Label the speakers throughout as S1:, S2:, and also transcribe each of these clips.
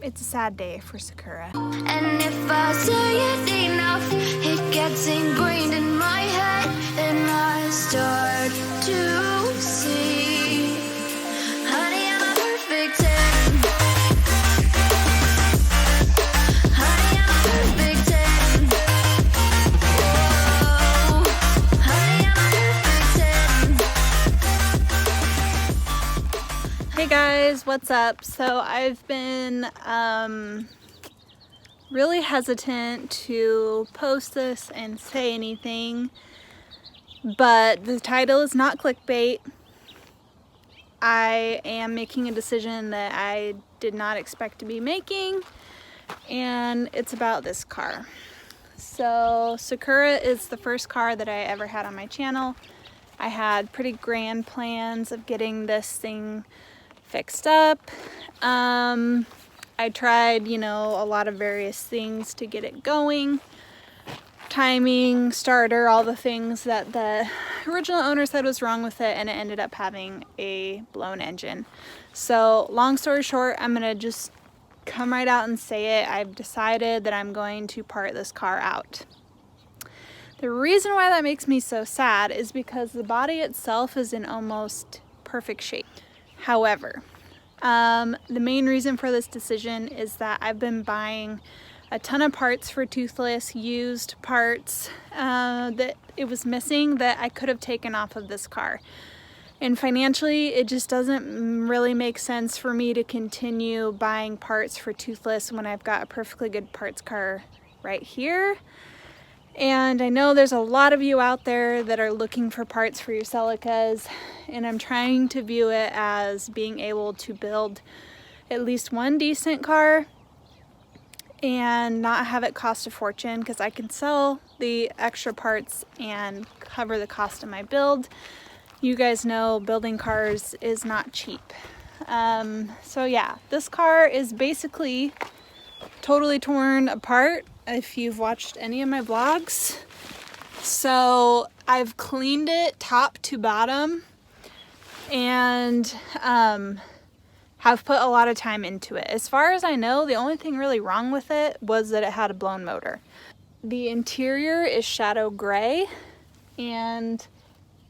S1: it's a sad day for Sakura.
S2: And if I say it enough, it gets ingrained in my head, and I start to see, honey, I'm a perfect 10. Honey, I'm a perfect 10. Whoa, honey, I'm a perfect 10.
S1: Hey guys, what's up? So I've been really hesitant to post this and say anything, but the title is not clickbait. I am making a decision that I did not expect to be making, and it's about this car. So Sakura is the first car that I ever had on my channel. I had pretty grand plans of getting this thing fixed up. I tried, a lot of various things to get it going. Timing, starter, all the things that the original owner said was wrong with it, and it ended up having a blown engine. So long story short, I'm gonna just come right out and say it. I've decided that I'm going to part this car out. The reason why that makes me so sad is because the body itself is in almost perfect shape. However, the main reason for this decision is that I've been buying a ton of parts for Toothless, used parts that it was missing that I could have taken off of this car. And financially, it just doesn't really make sense for me to continue buying parts for Toothless when I've got a perfectly good parts car right here. And I know there's a lot of you out there that are looking for parts for your Celicas, and I'm trying to view it as being able to build at least one decent car and not have it cost a fortune, because I can sell the extra parts and cover the cost of my build. You guys know building cars is not cheap. So yeah, this car is basically totally torn apart if you've watched any of my vlogs. So I've cleaned it top to bottom and have put a lot of time into it. As far as I know, the only thing really wrong with it was that it had a blown motor. The interior is shadow gray, and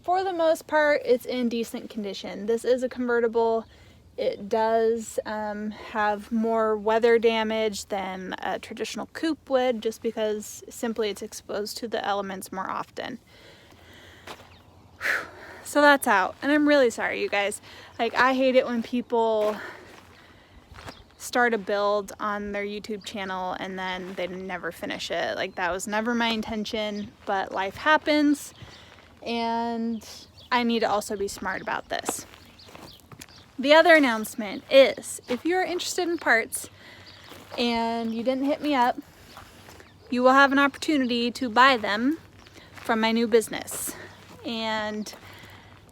S1: for the most part it's in decent condition. This is a convertible. It does have more weather damage than a traditional coupe would, just because simply it's exposed to the elements more often. So that's out, and I'm really sorry, you guys. I hate it when people start a build on their YouTube channel and then they never finish it. That was never my intention, but life happens, and I need to also be smart about this. The other announcement is, if you're interested in parts and you didn't hit me up, you will have an opportunity to buy them from my new business. And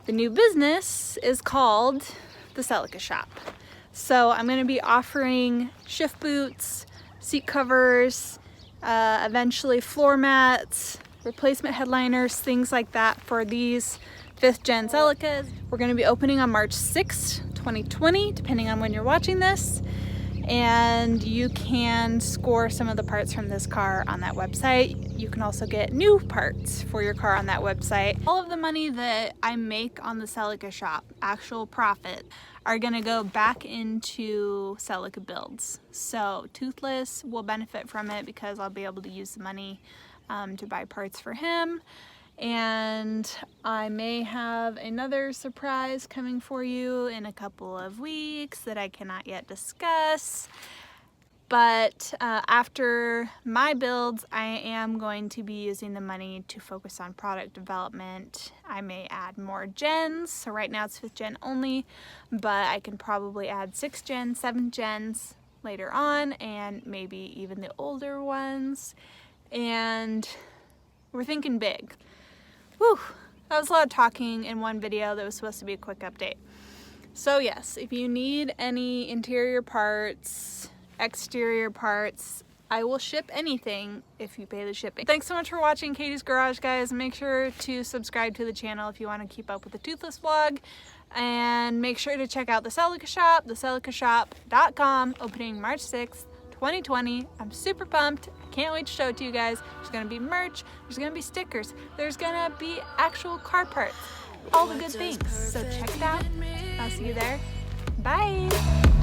S1: the new business is called the Celica Shop. So I'm going to be offering shift boots, seat covers, eventually floor mats, replacement headliners, things like that for these 5th gen Celicas. We're going to be opening on March 6th, 2020, depending on when you're watching this, and you can score some of the parts from this car on that website. You can also get new parts for your car on that website. All of the money that I make on the Celica Shop, actual profit, are going to go back into Celica builds. So Toothless will benefit from it because I'll be able to use the money to buy parts for him. And I may have another surprise coming for you in a couple of weeks that I cannot yet discuss. But after my builds, I am going to be using the money to focus on product development. I may add more gens. So right now it's 5th gen only, but I can probably add 6th gen, 7th gens later on, and maybe even the older ones. And we're thinking big. Whew, that was a lot of talking in one video that was supposed to be a quick update. So yes, if you need any interior parts, exterior parts, I will ship anything if you pay the shipping. Thanks so much for watching Katie's Garage, guys. Make sure to subscribe to the channel if you want to keep up with the Toothless vlog. And make sure to check out the Celica shop, theCelicaShop.com, opening March 6th, 2020. I'm super pumped. I can't wait to show it to you guys. There's gonna be merch, there's gonna be stickers, there's gonna be actual car parts, all the good things. So check it out. I'll see you there. Bye.